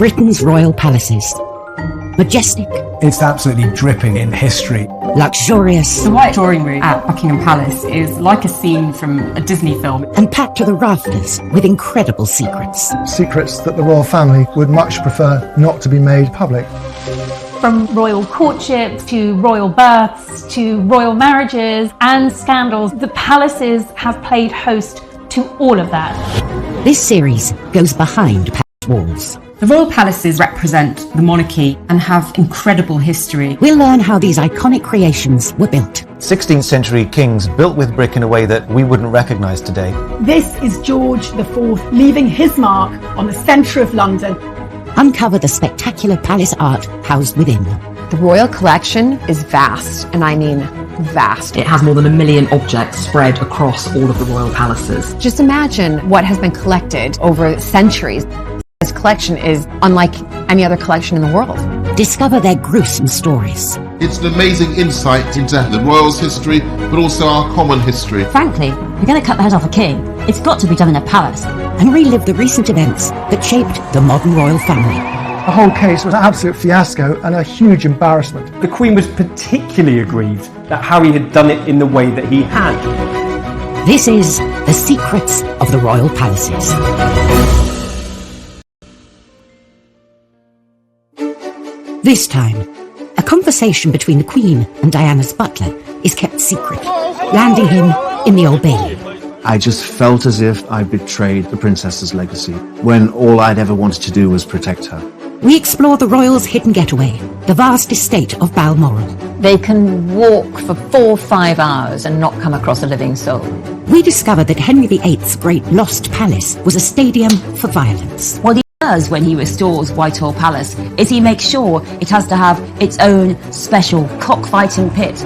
Britain's royal palaces. Majestic. It's absolutely dripping in history. Luxurious. The White Drawing Room at Buckingham Palace is like a scene from a Disney film. And packed to the rafters with incredible secrets. Secrets that the royal family would much prefer not to be made public. From royal courtships to royal births to royal marriages and scandals, the palaces have played host to all of that. This series goes behind palace walls. The royal palaces represent the monarchy and have incredible history. We'll learn how these iconic creations were built. 16th century kings built with brick in a way that we wouldn't recognise today. This is George IV leaving his mark on the centre of London. Uncover the spectacular palace art housed within. The royal collection is vast, and I mean vast. It has more than 1 million objects spread across all of the royal palaces. Just imagine what has been collected over centuries. This collection is unlike any other collection in the world. Discover their gruesome stories. It's an amazing insight into the royals' history, but also our common history. Frankly, you're going to cut the head off a king. It's got to be done in a palace. And relive the recent events that shaped the modern royal family. The whole case was an absolute fiasco and a huge embarrassment. The Queen was particularly aggrieved that Harry had done it in the way that he had. This is The Secrets of the Royal Palaces. This time, a conversation between the Queen and Diana's butler is kept secret, landing him in the Old Bailey. I just felt as if I betrayed the princess's legacy, when all I'd ever wanted to do was protect her. We explore the royals' hidden getaway, the vast estate of Balmoral. They can walk for 4 or 5 hours and not come across a living soul. We discover that Henry VIII's great lost palace was a stadium for violence. What he does when he restores Whitehall Palace is he makes sure it has to have its own special cockfighting pit.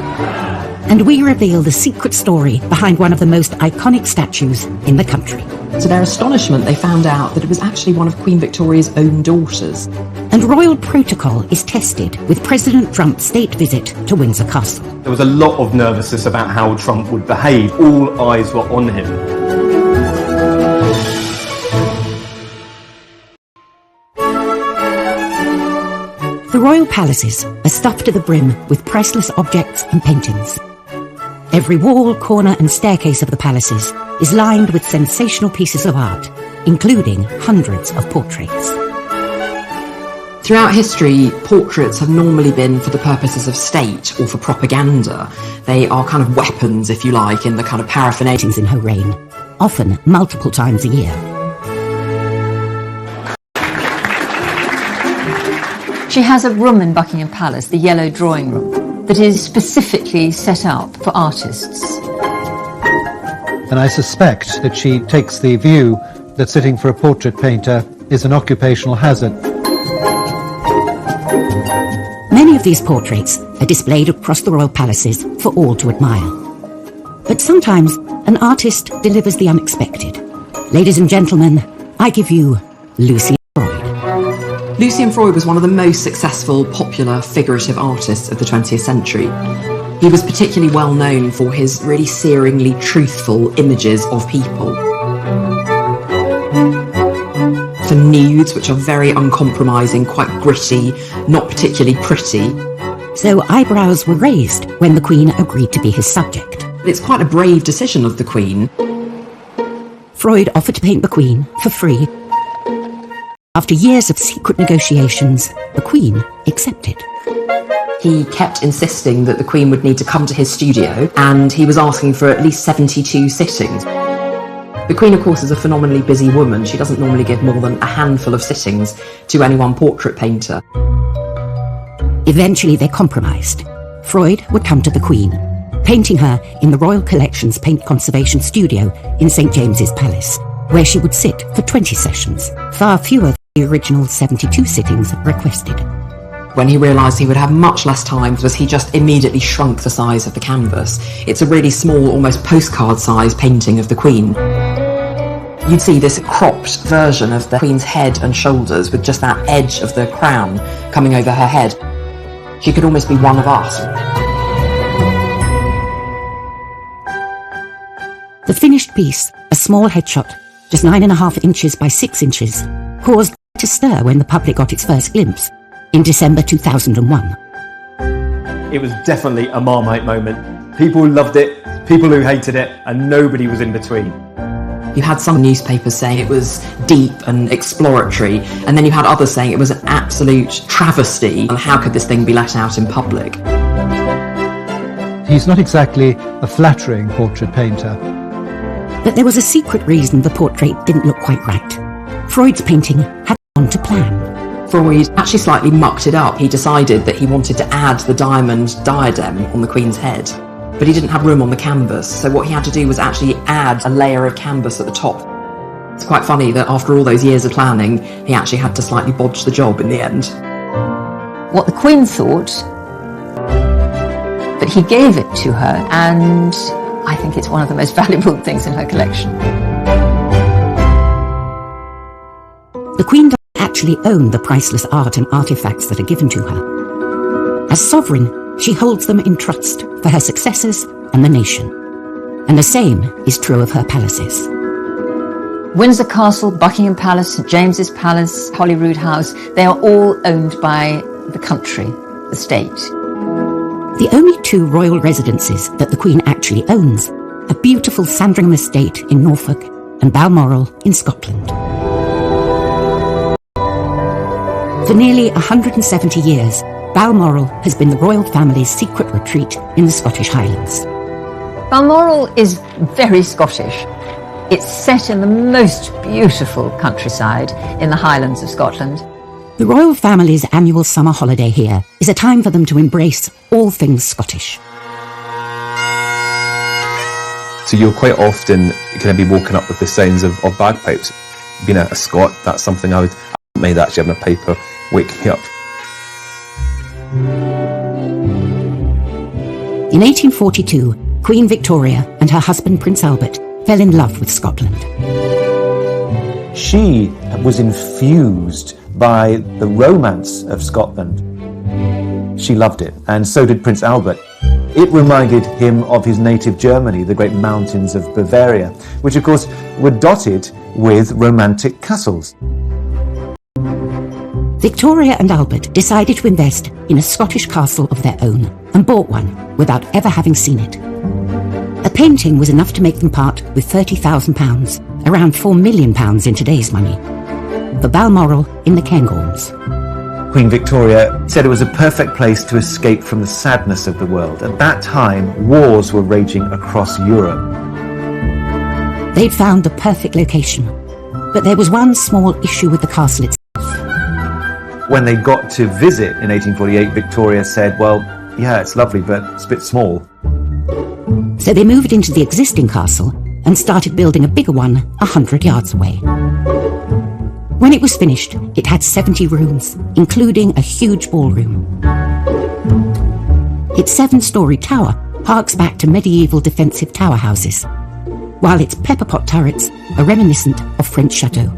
And we reveal the secret story behind one of the most iconic statues in the country. To their astonishment, they found out that it was actually one of Queen Victoria's own daughters. And royal protocol is tested with President Trump's state visit to Windsor Castle. There was a lot of nervousness about how Trump would behave. All eyes were on him. The royal palaces are stuffed to the brim with priceless objects and paintings. Every wall, corner and staircase of the palaces is lined with sensational pieces of art, including hundreds of portraits. Throughout history, portraits have normally been for the purposes of state or for propaganda. They are kind of weapons, if you like, in the kind of paraphernalia in her reign, often multiple times a year. She has a room in Buckingham Palace, the Yellow Drawing Room, that is specifically set up for artists. And I suspect that she takes the view that sitting for a portrait painter is an occupational hazard. Many of these portraits are displayed across the royal palaces for all to admire. But sometimes an artist delivers the unexpected. Ladies and gentlemen, I give you Lucian Freud. Lucian Freud was one of the most successful, popular, figurative artists of the 20th century. He was particularly well known for his really searingly truthful images of people. For nudes, which are very uncompromising, quite gritty, not particularly pretty. So eyebrows were raised when the Queen agreed to be his subject. It's quite a brave decision of the Queen. Freud offered to paint the Queen for free. After years of secret negotiations, the Queen accepted. He kept insisting that the Queen would need to come to his studio, and he was asking for at least 72 sittings. The Queen, of course, is a phenomenally busy woman. She doesn't normally give more than a handful of sittings to any one portrait painter. Eventually they compromised. Freud would come to the Queen, painting her in the Royal Collection's Paint Conservation Studio in St James's Palace, where she would sit for 20 sessions, far fewer than the original 72 sittings requested. When he realised he would have much less time, he just immediately shrunk the size of the canvas. It's a really small, almost postcard-sized painting of the Queen. You'd see this cropped version of the Queen's head and shoulders with just that edge of the crown coming over her head. She could almost be one of us. The finished piece, a small headshot, just 9.5 inches by 6 inches, caused to stir when the public got its first glimpse in December 2001. It was definitely a Marmite moment. People loved it, people who hated it, and nobody was in between. You had some newspapers saying it was deep and exploratory, and then you had others saying it was an absolute travesty, and how could this thing be let out in public? He's not exactly a flattering portrait painter. But there was a secret reason the portrait didn't look quite right. Freud's painting had gone to plan. Freud actually slightly mucked it up. He decided that he wanted to add the diamond diadem on the Queen's head, but he didn't have room on the canvas, so what he had to do was actually add a layer of canvas at the top. It's quite funny that after all those years of planning, he actually had to slightly bodge the job in the end. What the Queen thought, but he gave it to her, and I think it's one of the most valuable things in her collection. The Queen doesn't actually own the priceless art and artifacts that are given to her. As sovereign, she holds them in trust for her successors and the nation. And the same is true of her palaces. Windsor Castle, Buckingham Palace, St James's Palace, Holyrood House, they are all owned by the country, the state. The only two royal residences that the Queen actually owns are beautiful Sandringham Estate in Norfolk and Balmoral in Scotland. For nearly 170 years, Balmoral has been the royal family's secret retreat in the Scottish Highlands. Balmoral is very Scottish. It's set in the most beautiful countryside in the Highlands of Scotland. The royal family's annual summer holiday here is a time for them to embrace all things Scottish. So you'll quite often kind of be woken up with the sounds of bagpipes. Being a Scot, that's something I wouldn't mind actually having a piper wake me up. In 1842, Queen Victoria and her husband Prince Albert fell in love with Scotland. She was infused by the romance of Scotland. She loved it, and so did Prince Albert. It reminded him of his native Germany, the great mountains of Bavaria, which of course were dotted with romantic castles. Victoria and Albert decided to invest in a Scottish castle of their own and bought one without ever having seen it. A painting was enough to make them part with £30,000, around £4 million in today's money, for Balmoral in the Cairngorms. Queen Victoria said it was a perfect place to escape from the sadness of the world. At that time, wars were raging across Europe. They'd found the perfect location, but there was one small issue with the castle itself. When they got to visit in 1848, Victoria said, well, yeah, it's lovely, but it's a bit small. So they moved into the existing castle and started building a bigger one 100 yards away. When it was finished, it had 70 rooms, including a huge ballroom. Its 7-storey tower harks back to medieval defensive tower houses, while its pepperpot turrets are reminiscent of French chateaux.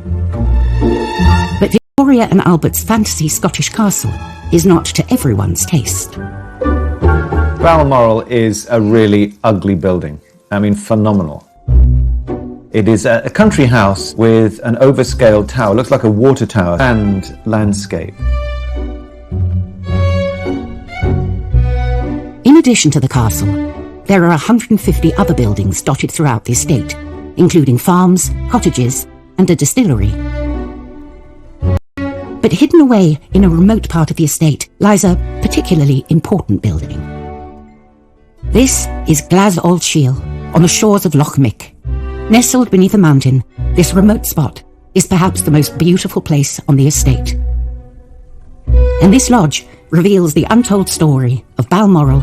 But Victoria and Albert's fantasy Scottish castle is not to everyone's taste. Balmoral is a really ugly building. I mean, phenomenal. It is a country house with an overscaled tower, looks like a water tower, and landscape. In addition to the castle, there are 150 other buildings dotted throughout the estate, including farms, cottages, and a distillery. But hidden away in a remote part of the estate lies a particularly important building. This is Glas Old Shiel, on the shores of Loch Mick. Nestled beneath a mountain, this remote spot is perhaps the most beautiful place on the estate. And this lodge reveals the untold story of Balmoral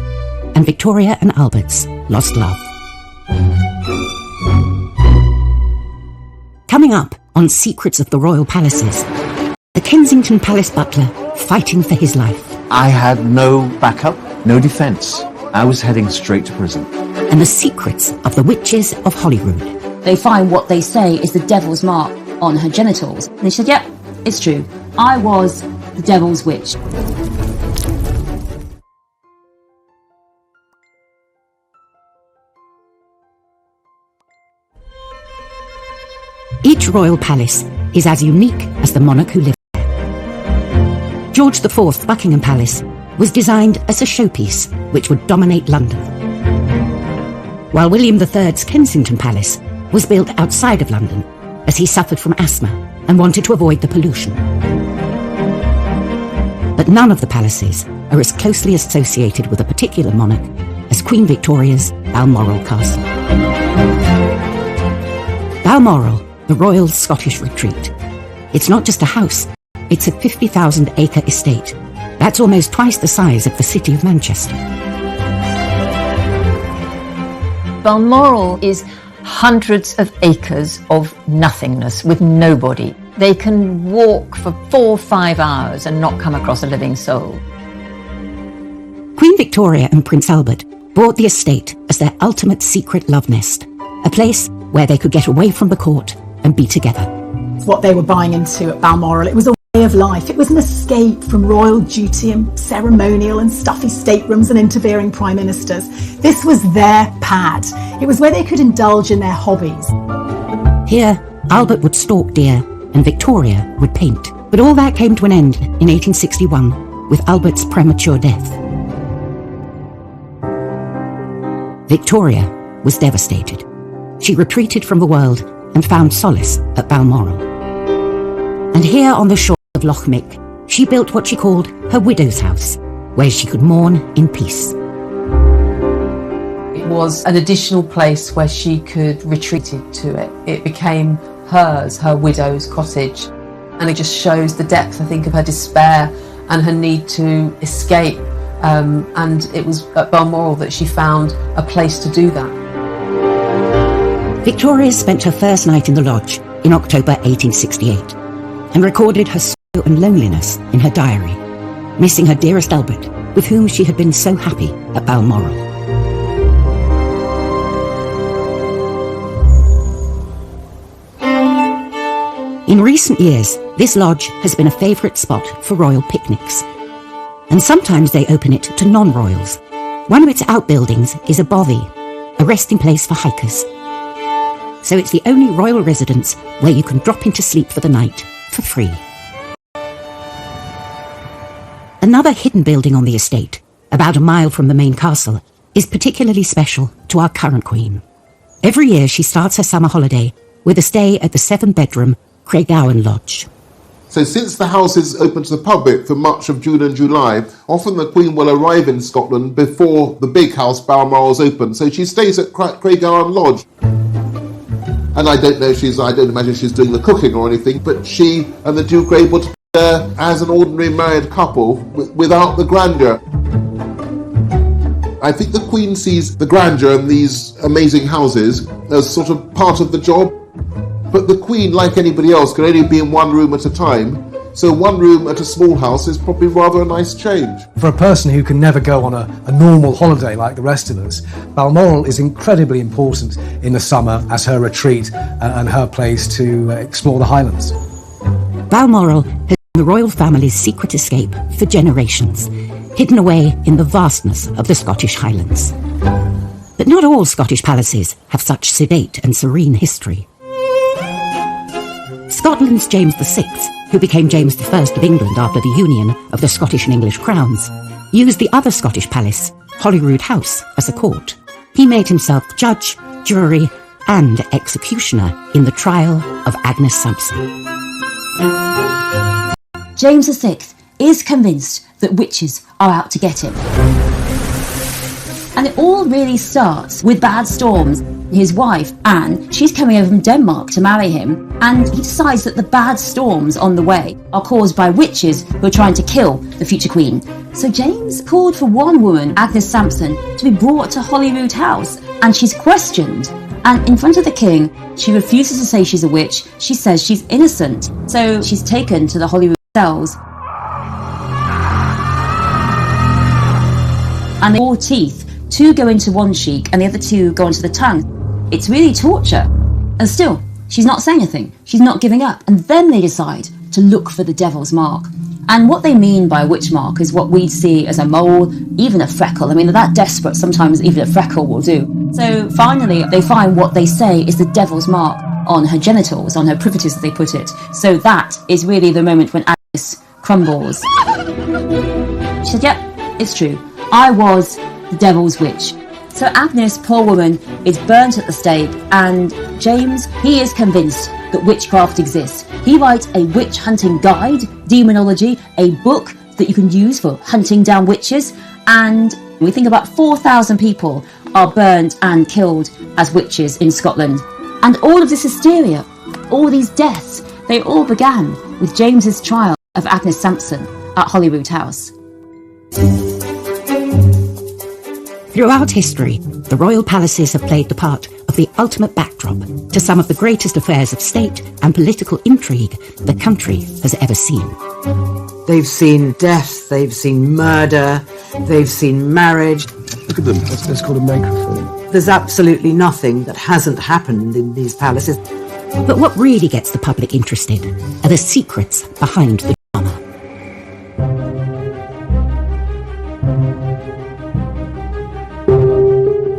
and Victoria and Albert's lost love. Coming up on Secrets of the Royal Palaces, the Kensington Palace butler fighting for his life. I had no backup, no defence. I was heading straight to prison. And the secrets of the witches of Holyrood. They find what they say is the devil's mark on her genitals. And they said, yep, it's true. I was the devil's witch. Each royal palace is as unique as the monarch who lives George IV's Buckingham Palace was designed as a showpiece which would dominate London, while William III's Kensington Palace was built outside of London as he suffered from asthma and wanted to avoid the pollution. But none of the palaces are as closely associated with a particular monarch as Queen Victoria's Balmoral Castle. Balmoral, the royal Scottish retreat. It's not just a house, it's a 50,000-acre estate. That's almost twice the size of the city of Manchester. Balmoral is hundreds of acres of nothingness with nobody. They can walk for 4 or 5 hours and not come across a living soul. Queen Victoria and Prince Albert bought the estate as their ultimate secret love nest, a place where they could get away from the court and be together. What they were buying into at Balmoral, it was a way of life. It was an escape from royal duty and ceremonial and stuffy staterooms and interfering prime ministers. This was their pad. It was where they could indulge in their hobbies. Here, Albert would stalk deer and Victoria would paint. But all that came to an end in 1861 with Albert's premature death. Victoria was devastated. She retreated from the world and found solace at Balmoral. And here on the shore of Loch Mick, she built what she called her widow's house, where she could mourn in peace. It was an additional place where she could retreat to it. It became hers, her widow's cottage. And it just shows the depth, I think, of her despair and her need to escape. And it was at Balmoral that she found a place to do that. Victoria spent her first night in the lodge in October 1868 and recorded her sorrow and loneliness in her diary, missing her dearest Albert, with whom she had been so happy at Balmoral. In recent years, this lodge has been a favourite spot for royal picnics, and sometimes they open it to non-royals. One of its outbuildings is a bothy, a resting place for hikers. So it's the only royal residence where you can drop into sleep for the night for free. Another hidden building on the estate, about a mile from the main castle, is particularly special to our current Queen. Every year she starts her summer holiday with a stay at the 7-bedroom Craiggowan Lodge. So since the house is open to the public for much of June and July, often the Queen will arrive in Scotland before the big house Balmoral is open. So she stays at Craiggowan Lodge. And I don't imagine she's doing the cooking or anything, but she and the Duke are able to be there as an ordinary married couple without the grandeur. I think the Queen sees the grandeur in these amazing houses as sort of part of the job. But the Queen, like anybody else, can only be in one room at a time. So one room at a small house is probably rather a nice change. For a person who can never go on a normal holiday like the rest of us, Balmoral is incredibly important in the summer as her retreat and her place to explore the Highlands. Balmoral has been the royal family's secret escape for generations, hidden away in the vastness of the Scottish Highlands. But not all Scottish palaces have such sedate and serene history. Scotland's James VI, who became James I of England after the union of the Scottish and English crowns, used the other Scottish palace, Holyrood House, as a court. He made himself judge, jury, and executioner in the trial of Agnes Sampson. James VI is convinced that witches are out to get him. And it all really starts with bad storms. His wife, Anne, she's coming over from Denmark to marry him, and he decides that the bad storms on the way are caused by witches who are trying to kill the future queen. So James called for one woman, Agnes Sampson, to be brought to Holyrood House, and she's questioned. And in front of the king, she refuses to say she's a witch. She says she's innocent. So she's taken to the Holyrood cells. And 4 teeth, 2 go into one cheek and the other 2 go into the tongue. It's really torture. And still, she's not saying anything. She's not giving up. And then they decide to look for the devil's mark. And what they mean by a witch mark is what we'd see as a mole, even a freckle. I mean, they're that desperate, sometimes even a freckle will do. So finally, they find what they say is the devil's mark on her genitals, on her privities, as they put it. So that is really the moment when Agnes crumbles. She said, yep, it's true. I was the devil's witch. So Agnes, poor woman, is burnt at the stake, and James, he is convinced that witchcraft exists. He writes a witch hunting guide, Demonology, a book that you can use for hunting down witches, and we think about 4,000 people are burned and killed as witches in Scotland. And all of this hysteria, all these deaths, they all began with James's trial of Agnes Sampson at Holyrood House. Throughout history, the royal palaces have played the part of the ultimate backdrop to some of the greatest affairs of state and political intrigue the country has ever seen. They've seen death, they've seen murder, they've seen marriage. Look at them, that's called a microphone. There's absolutely nothing that hasn't happened in these palaces. But what really gets the public interested are the secrets behind the drama.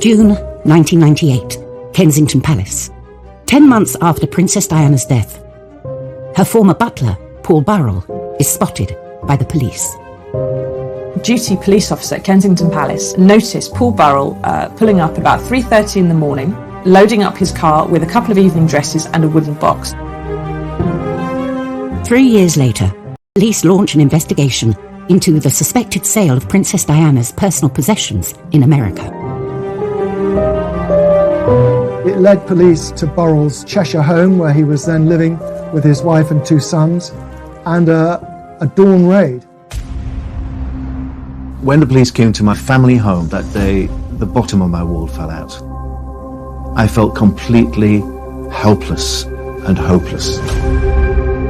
June 1998, Kensington Palace. 10 months after Princess Diana's death, her former butler, Paul Burrell, is spotted by the police. Duty police officer at Kensington Palace noticed Paul Burrell pulling up about 3:30 in the morning, loading up his car with a couple of evening dresses and a wooden box. 3 years later, police launch an investigation into the suspected sale of Princess Diana's personal possessions in America. It led police to Burrell's Cheshire home, where he was then living with his wife and 2 sons, and a dawn raid. When the police came to my family home that day, the bottom of my wall fell out. I felt completely helpless and hopeless.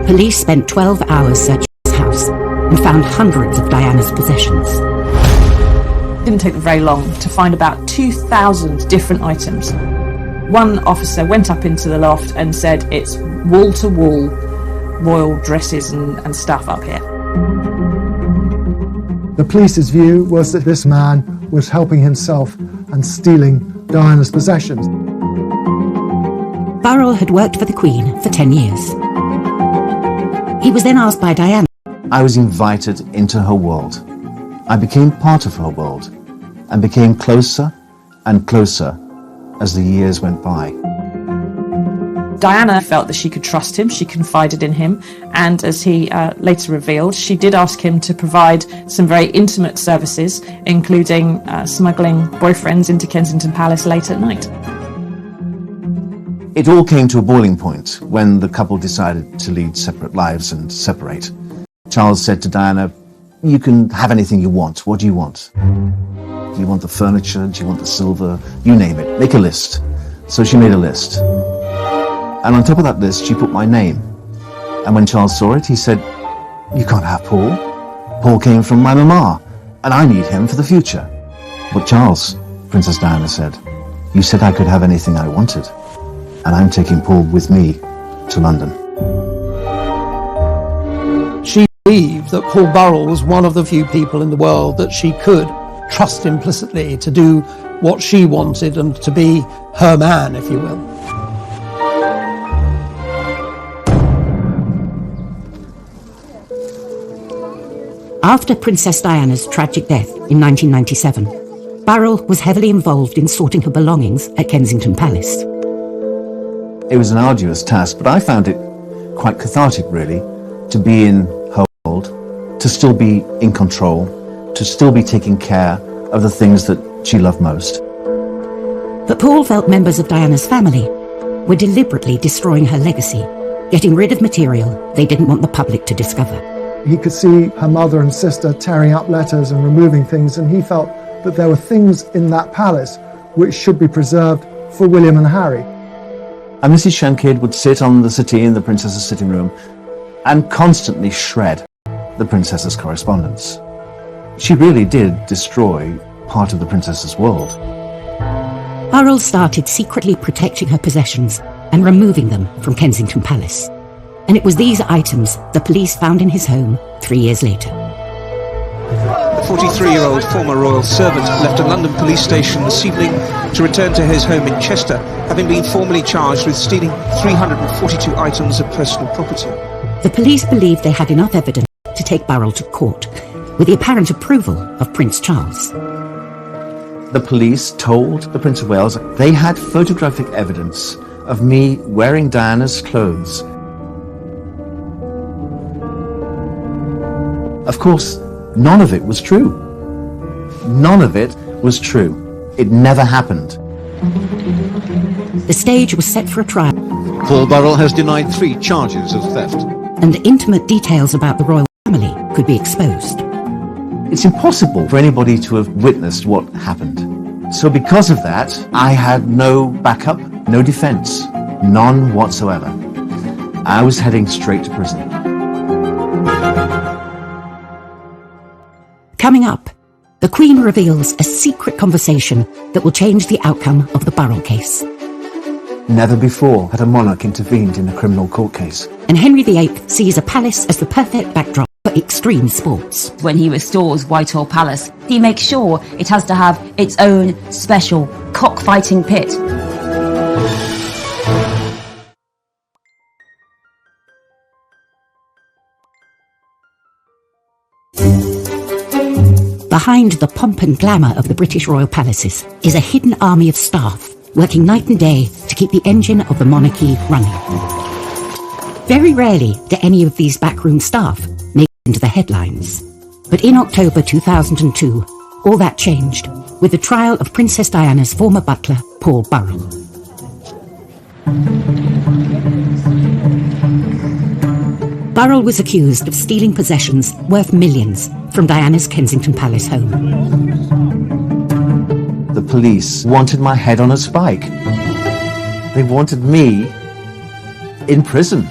Police spent 12 hours searching his house and found hundreds of Diana's possessions. It didn't take them very long to find about 2,000 different items. One officer went up into the loft and said, it's wall-to-wall royal dresses and stuff up here. The police's view was that this man was helping himself and stealing Diana's possessions. Burrell had worked for the Queen for 10 years. He was then asked by Diana. I was invited into her world. I became part of her world and became closer and closer as the years went by. Diana felt that she could trust him, she confided in him, and as he later revealed, she did ask him to provide some very intimate services, including smuggling boyfriends into Kensington Palace late at night. It all came to a boiling point when the couple decided to lead separate lives and separate. Charles said to Diana, you can have anything you want. What do you want? Do you want the furniture? Do you want the silver? You name it. Make a list. So she made a list. And on top of that list, she put my name. And when Charles saw it, he said, you can't have Paul. Paul came from my mama, and I need him for the future. But Charles, Princess Diana said, you said I could have anything I wanted. And I'm taking Paul with me to London. She believed that Paul Burrell was one of the few people in the world that she could trust implicitly to do what she wanted and to be her man, if you will. After Princess Diana's tragic death in 1997, Burrell was heavily involved in sorting her belongings at Kensington Palace. It was an arduous task, but I found it quite cathartic, really, to be in her world, to still be in control, to still be taking care of the things that she loved most. But Paul felt members of Diana's family were deliberately destroying her legacy, getting rid of material they didn't want the public to discover. He could see her mother and sister tearing up letters and removing things, and he felt that there were things in that palace which should be preserved for William and Harry. And Mrs. Shankid would sit on the settee in the princess's sitting room and constantly shred the princess's correspondence. She really did destroy part of the princess's world. Burrell started secretly protecting her possessions and removing them from Kensington Palace. And it was these items the police found in his home 3 years later. The 43-year-old former royal servant left a London police station this evening to return to his home in Chester, having been formally charged with stealing 342 items of personal property. The police believed they had enough evidence to take Burrell to court, with the apparent approval of Prince Charles. The police told the Prince of Wales they had photographic evidence of me wearing Diana's clothes. Of course, none of it was true. None of it was true. It never happened. The stage was set for a trial, Paul Burrell has denied 3 charges of theft. and intimate details about the royal family could be exposed. It's impossible for anybody to have witnessed what happened. So because of that, I had no backup, no defense, none whatsoever. I was heading straight to prison. Coming up, the Queen reveals a secret conversation that will change the outcome of the Burrell case. Never before had a monarch intervened in a criminal court case. And Henry VIII sees a palace as the perfect backdrop for extreme sports. When he restores Whitehall Palace, he makes sure it has to have its own special cockfighting pit. Behind the pomp and glamour of the British royal palaces is a hidden army of staff working night and day to keep the engine of the monarchy running. Very rarely do any of these backroom staff make it into the headlines. But in October 2002, all that changed with the trial of Princess Diana's former butler, Paul Burrell. Burrell was accused of stealing possessions worth millions from Diana's Kensington Palace home. The police wanted my head on a spike. They wanted me in prison.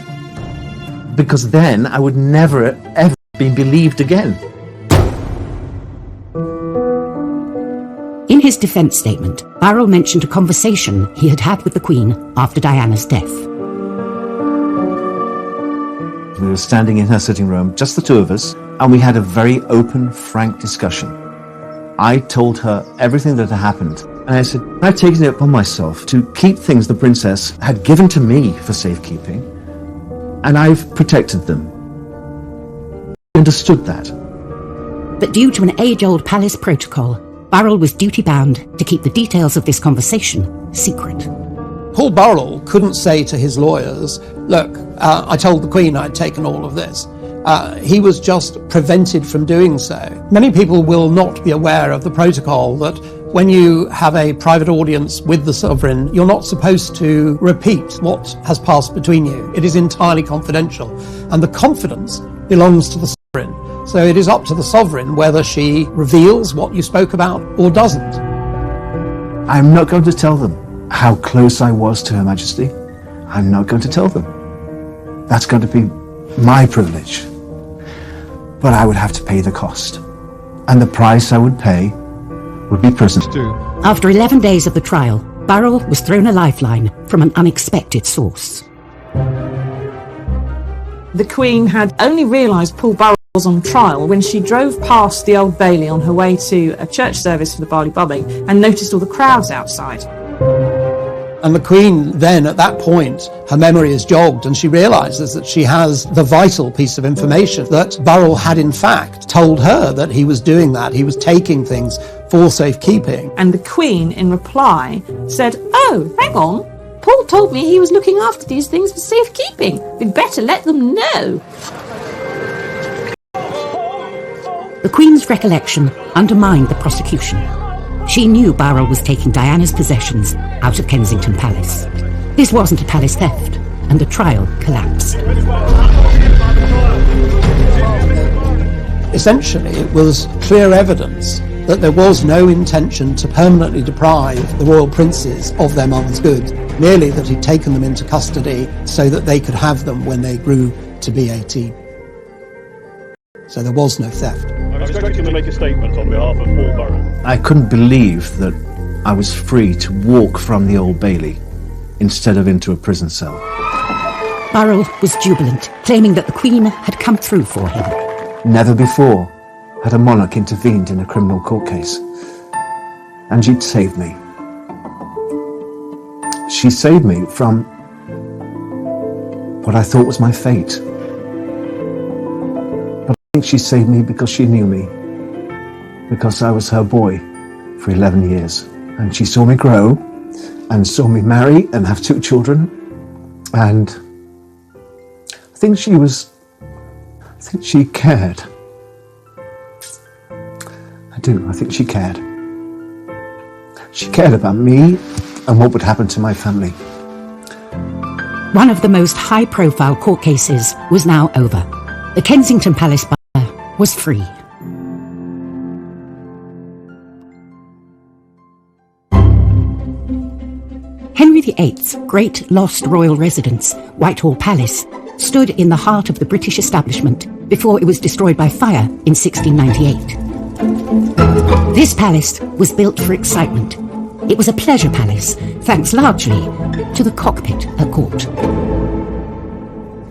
Because then I would never, ever be believed again. In his defence statement, Burrell mentioned a conversation he had had with the Queen after Diana's death. We were standing in her sitting room, just the two of us, and we had a very open, frank discussion. I told her everything that had happened, and I said, I've taken it upon myself to keep things the princess had given to me for safekeeping, and I've protected them. I understood that. But due to an age-old palace protocol, Burrell was duty-bound to keep the details of this conversation secret. Paul Burrell couldn't say to his lawyers, look, I told the Queen I'd taken all of this. He was just prevented from doing so. Many people will not be aware of the protocol that when you have a private audience with the sovereign, you're not supposed to repeat what has passed between you. It is entirely confidential, and the confidence belongs to the sovereign. So it is up to the sovereign whether she reveals what you spoke about or doesn't. I'm not going to tell them how close I was to Her Majesty. I'm not going to tell them. That's going to be my privilege. But I would have to pay the cost. And the price I would pay would be prison. After 11 days of the trial, Burrell was thrown a lifeline from an unexpected source. The Queen had only realised Paul Burrell was on trial when she drove past the Old Bailey on her way to a church service for the Barley Bubbing and noticed all the crowds outside. And the Queen then, at that point, her memory is jogged and she realises that she has the vital piece of information that Burrell had in fact told her that he was doing that. He was taking things for safekeeping. And the Queen, in reply, said, oh, hang on, Paul told me he was looking after these things for safekeeping. We'd better let them know. The Queen's recollection undermined the prosecution. She knew Burrell was taking Diana's possessions out of Kensington Palace. This wasn't a palace theft, and the trial collapsed. Essentially, it was clear evidence that there was no intention to permanently deprive the royal princes of their mother's goods, merely that he'd taken them into custody so that they could have them when they grew to be 18. So there was no theft. I'm expecting to make a statement on behalf of Paul Burrell. I couldn't believe that I was free to walk from the Old Bailey instead of into a prison cell. Burrell was jubilant, claiming that the Queen had come through for him. Never before had a monarch intervened in a criminal court case. And she'd saved me. She saved me from what I thought was my fate. think she saved me because she knew me, because I was her boy for 11 years. And she saw me grow and saw me marry and have 2 children. And I think she cared. I do, I think she cared. She cared about me and what would happen to my family. One of the most high-profile court cases was now over. The Kensington Palace buyer was free. Henry VIII's great lost royal residence, Whitehall Palace, stood in the heart of the British establishment before it was destroyed by fire in 1698. This palace was built for excitement. It was a pleasure palace, thanks largely to the cockpit at court.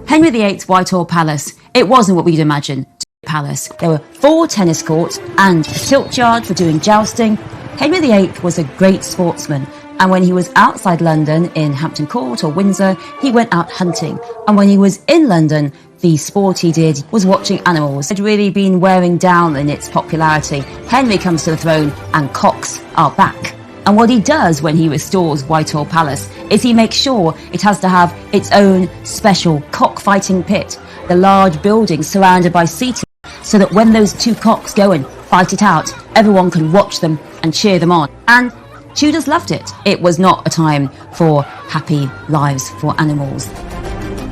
Henry VIII's Whitehall Palace, it wasn't what we'd imagine a palace. There were 4 tennis courts and a tilt yard for doing jousting. Henry VIII was a great sportsman, and when he was outside London in Hampton Court or Windsor, he went out hunting. And when he was in London, the sport he did was watching animals. It had really been wearing down in its popularity. Henry comes to the throne and cocks are back. And what he does when he restores Whitehall Palace is he makes sure it has to have its own special cockfighting pit, the large building surrounded by seating, so that when those 2 cocks go and fight it out, everyone can watch them and cheer them on. And Tudors loved it. It was not a time for happy lives for animals.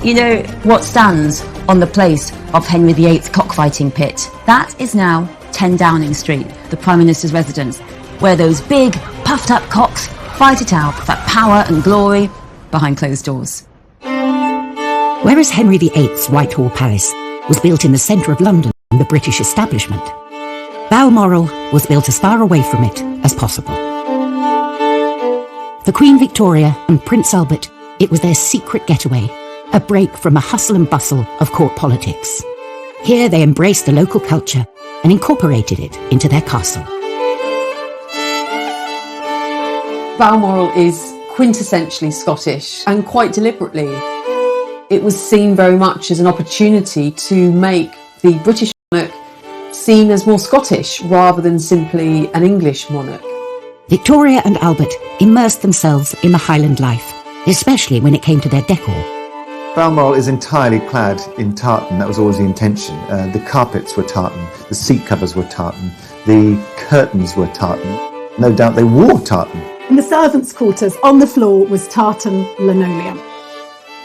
You know what stands on the place of Henry VIII's cockfighting pit? That is now 10 Downing Street, the Prime Minister's residence, where those big, puffed-up cocks fight it out for power and glory behind closed doors. Whereas Henry VIII's Whitehall Palace was built in the centre of London, the British establishment, Balmoral was built as far away from it as possible. For Queen Victoria and Prince Albert, it was their secret getaway, a break from the hustle and bustle of court politics. Here they embraced the local culture and incorporated it into their castle. Balmoral is quintessentially Scottish, and quite deliberately. It was seen very much as an opportunity to make the British monarch seen as more Scottish rather than simply an English monarch. Victoria and Albert immersed themselves in the Highland life, especially when it came to their decor. Balmoral is entirely clad in tartan. That was always the intention. The carpets were tartan, the seat covers were tartan, the curtains were tartan. No doubt they wore tartan. In the servants' quarters, on the floor was tartan linoleum.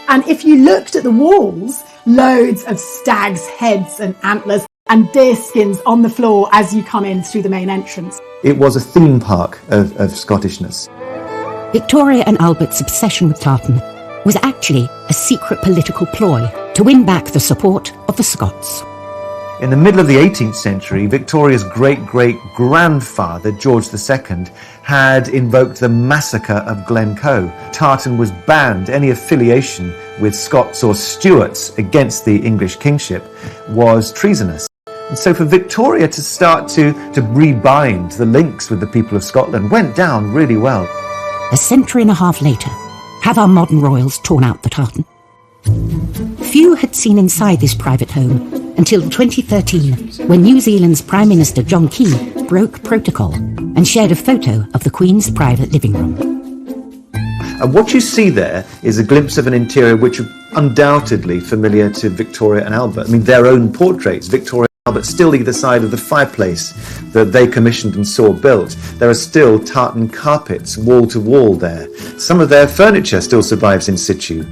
And if you looked at the walls, loads of stags' heads and antlers and deer skins on the floor as you come in through the main entrance. It was a theme park of Scottishness. Victoria and Albert's obsession with tartan was actually a secret political ploy to win back the support of the Scots. In the middle of the 18th century, Victoria's great-great-grandfather, George II, had invoked the massacre of Glencoe. Tartan was banned. Any affiliation with Scots or Stuarts against the English kingship was treasonous. And so for Victoria to start to rebind the links with the people of Scotland went down really well. A century and a half later, have our modern royals torn out the tartan? Few had seen inside this private home until 2013, when New Zealand's Prime Minister John Key broke protocol and shared a photo of the Queen's private living room. And what you see there is a glimpse of an interior which is undoubtedly familiar to Victoria and Albert. I mean, their own portraits, Victoria and Albert still either side of the fireplace that they commissioned and saw built. There are still tartan carpets wall to wall there. Some of their furniture still survives in situ.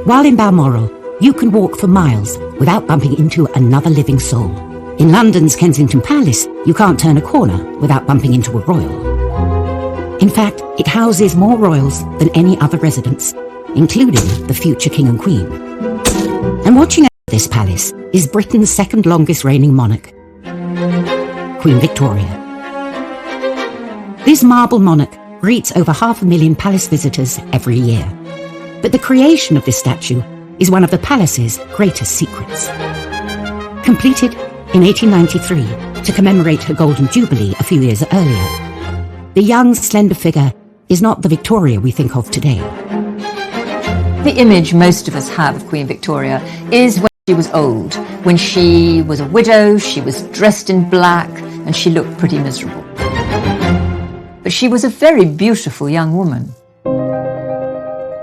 While in Balmoral, you can walk for miles without bumping into another living soul. In London's Kensington Palace, you can't turn a corner without bumping into a royal. In fact, it houses more royals than any other residence, including the future King and Queen. And watching over this palace is Britain's second longest reigning monarch, Queen Victoria. This marble monarch greets over 500,000 palace visitors every year. But the creation of this statue is one of the palace's greatest secrets. Completed in 1893 to commemorate her Golden Jubilee a few years earlier, the young, slender figure is not the Victoria we think of today. The image most of us have of Queen Victoria is when She was old. When she was a widow, she was dressed in black and she looked pretty miserable. But she was a very beautiful young woman.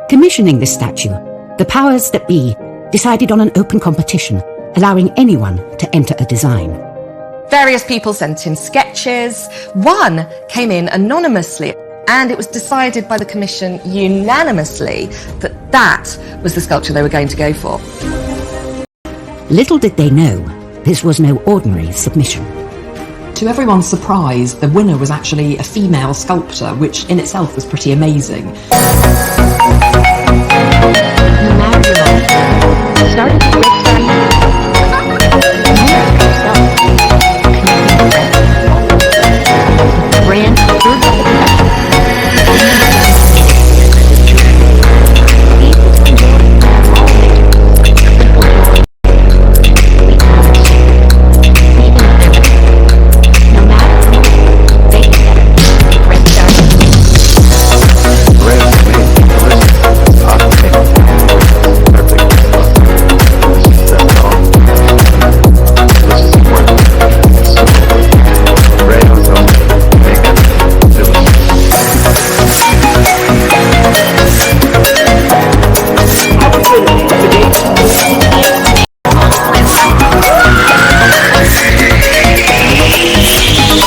Commissioning this statue, the powers that be decided on an open competition, allowing anyone to enter a design. Various people sent in sketches. One came in anonymously, and it was decided by the commission unanimously that that was the sculpture they were going to go for. Little did they know, this was no ordinary submission. To everyone's surprise, the winner was actually a female sculptor, which in itself was pretty amazing.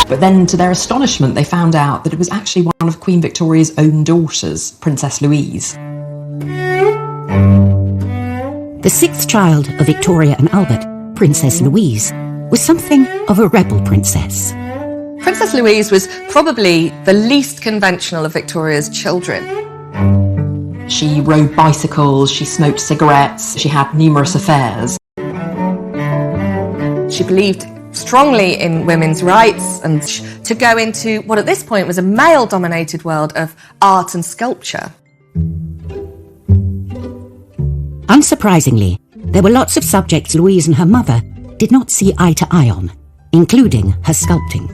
But then, to their astonishment, they found out that it was actually one of Queen Victoria's own daughters, Princess Louise. The sixth child of Victoria and Albert, Princess Louise, was something of a rebel princess. Princess Louise was probably the least conventional of Victoria's children. She rode bicycles, she smoked cigarettes, she had numerous affairs. She believed strongly in women's rights and to go into what at this point was a male-dominated world of art and sculpture. Unsurprisingly, there were lots of subjects Louise and her mother did not see eye to eye on, including her sculpting.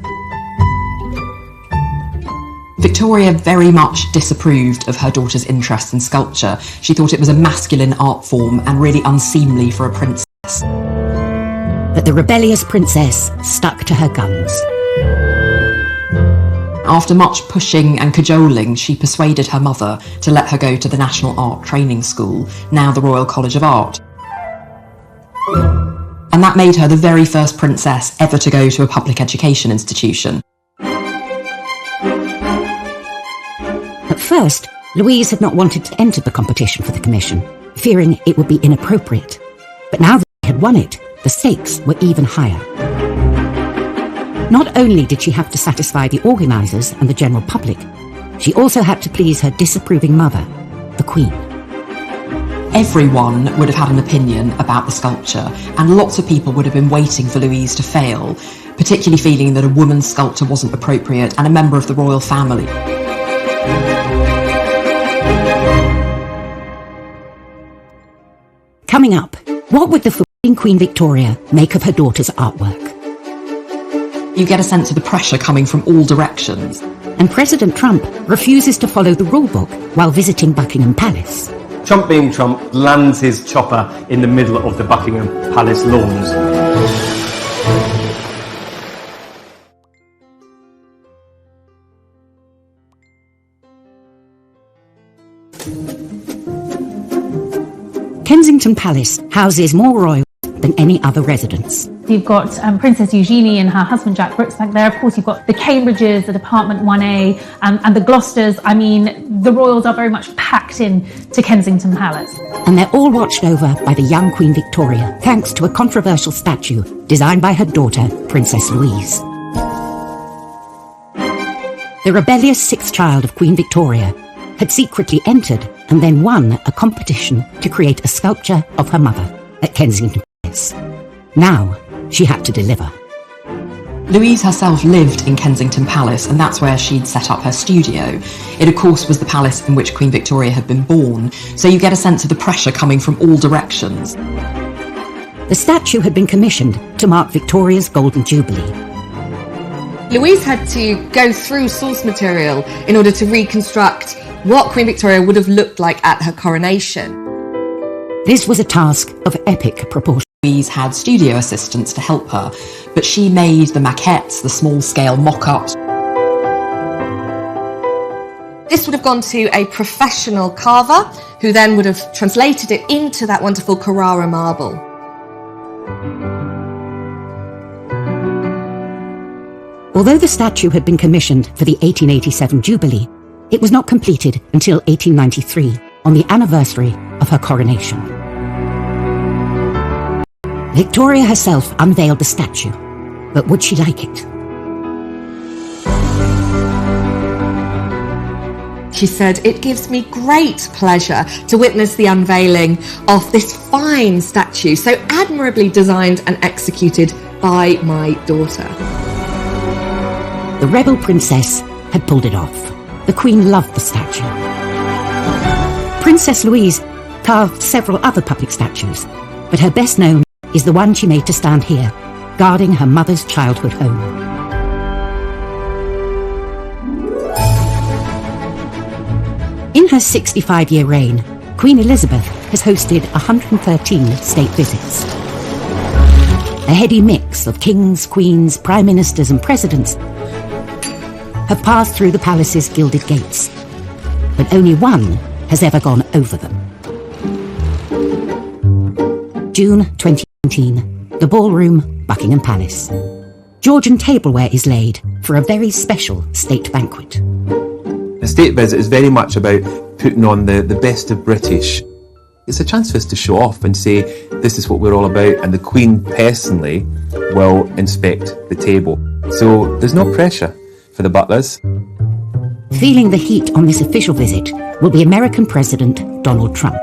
Victoria very much disapproved of her daughter's interest in sculpture. She thought it was a masculine art form and really unseemly for a princess. But the rebellious princess stuck to her guns. After much pushing and cajoling, she persuaded her mother to let her go to the National Art Training School, now the Royal College of Art. And that made her the very first princess ever to go to a public education institution. At first, Louise had not wanted to enter the competition for the commission, fearing it would be inappropriate. But now that she had won it, the stakes were even higher. Not only did she have to satisfy the organisers and the general public, she also had to please her disapproving mother, the Queen. Everyone would have had an opinion about the sculpture, and lots of people would have been waiting for Louise to fail, particularly feeling that a woman sculptor wasn't appropriate and a member of the royal family. Coming up, what would the Queen Victoria make of her daughter's artwork? You get a sense of the pressure coming from all directions. And President Trump refuses to follow the rulebook while visiting Buckingham Palace. Trump being Trump lands his chopper in the middle of the Buckingham Palace lawns. Kensington Palace houses more royals than any other residence. You've got Princess Eugenie and her husband Jack Brooks back there. Of course, you've got the Cambridges, the Department 1A, and the Gloucesters. I mean, the royals are very much packed in to Kensington Palace. And they're all watched over by the young Queen Victoria, thanks to a controversial statue designed by her daughter, Princess Louise. The rebellious sixth child of Queen Victoria had secretly entered and then won a competition to create a sculpture of her mother at Kensington Palace. Now, she had to deliver. Louise herself lived in Kensington Palace, and that's where she'd set up her studio. It, of course, was the palace in which Queen Victoria had been born, so you get a sense of the pressure coming from all directions. The statue had been commissioned to mark Victoria's Golden Jubilee. Louise had to go through source material in order to reconstruct what Queen Victoria would have looked like at her coronation. This was a task of epic proportion. Louise had studio assistants to help her, but she made the maquettes, the small-scale mock-ups. This would have gone to a professional carver, who then would have translated it into that wonderful Carrara marble. Although the statue had been commissioned for the 1887 Jubilee, it was not completed until 1893, on the anniversary of her coronation. Victoria herself unveiled the statue, but would she like it? She said, "It gives me great pleasure to witness the unveiling of this fine statue, so admirably designed and executed by my daughter." The rebel princess had pulled it off. The Queen loved the statue. Princess Louise carved several other public statues, but her best known is the one she made to stand here, guarding her mother's childhood home. In her 65-year reign, Queen Elizabeth has hosted 113 state visits. A heady mix of kings, queens, prime ministers and presidents have passed through the palace's gilded gates, but only one has ever gone over them. June 2019, the ballroom, Buckingham Palace. Georgian tableware is laid for a very special state banquet. A state visit is very much about putting on the best of British. It's a chance for us to show off and say, this is what we're all about, and the Queen personally will inspect the table. So there's no pressure for the butlers. Feeling the heat on this official visit will be American President Donald Trump.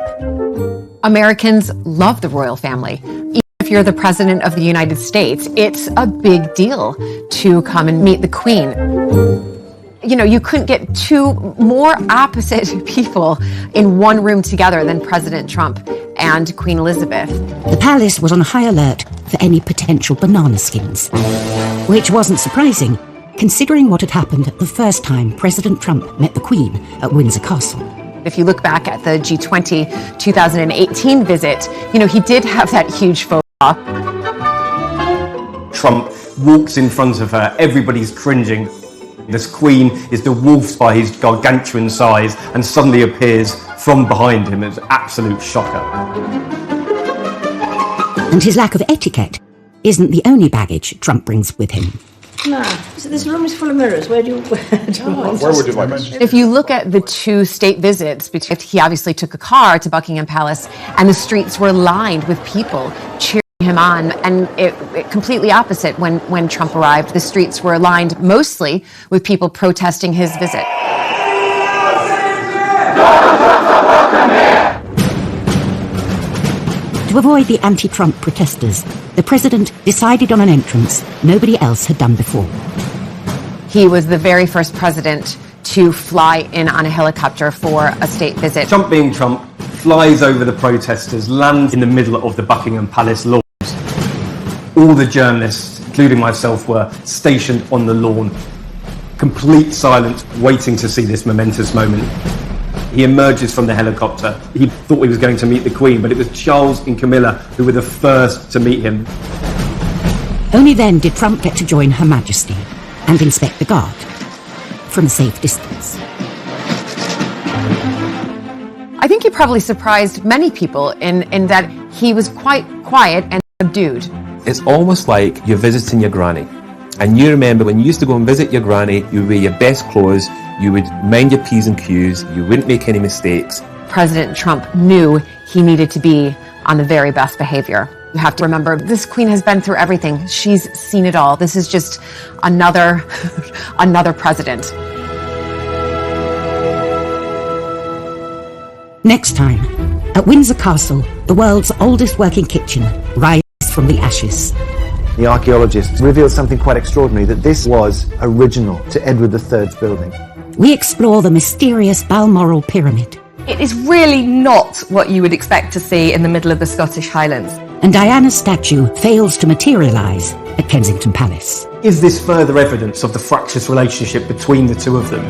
Americans love the royal family. Even if you're the President of the United States, it's a big deal to come and meet the Queen. You know, you couldn't get two more opposite people in one room together than President Trump and Queen Elizabeth. The palace was on high alert for any potential banana skins, which wasn't surprising, considering what had happened the first time President Trump met the Queen at Windsor Castle. If you look back at the G20 2018 visit, you know, he did have that huge faux pas. Trump walks in front of her, everybody's cringing. This Queen is dwarfed by his gargantuan size and suddenly appears from behind him. It's an absolute shocker. And his lack of etiquette isn't the only baggage Trump brings with him. No, this room is full of mirrors. Where would you like it? If you look at the two state visits, he obviously took a car to Buckingham Palace and the streets were lined with people cheering him on, and it completely opposite when Trump arrived. The streets were lined mostly with people protesting his visit. To avoid the anti-Trump protesters, the president decided on an entrance nobody else had done before. He was the very first president to fly in on a helicopter for a state visit. Trump being Trump, flies over the protesters, lands in the middle of the Buckingham Palace lawn. All the journalists, including myself, were stationed on the lawn. Complete silence, waiting to see this momentous moment. He emerges from the helicopter. He thought he was going to meet the Queen, but it was Charles and Camilla who were the first to meet him. Only then did Trump get to join Her Majesty and inspect the guard from a safe distance. I think he probably surprised many people in that he was quite quiet and subdued. It's almost like you're visiting your granny. And you remember when you used to go and visit your granny, you would wear your best clothes, you would mind your P's and Q's, you wouldn't make any mistakes. President Trump knew he needed to be on the very best behavior. You have to remember, this Queen has been through everything. She's seen it all. This is just another president. Next time, at Windsor Castle, the world's oldest working kitchen rises from the ashes. The archaeologists revealed something quite extraordinary, that this was original to Edward III's building. We explore the mysterious Balmoral Pyramid. It is really not what you would expect to see in the middle of the Scottish Highlands. And Diana's statue fails to materialise at Kensington Palace. Is this further evidence of the fractious relationship between the two of them?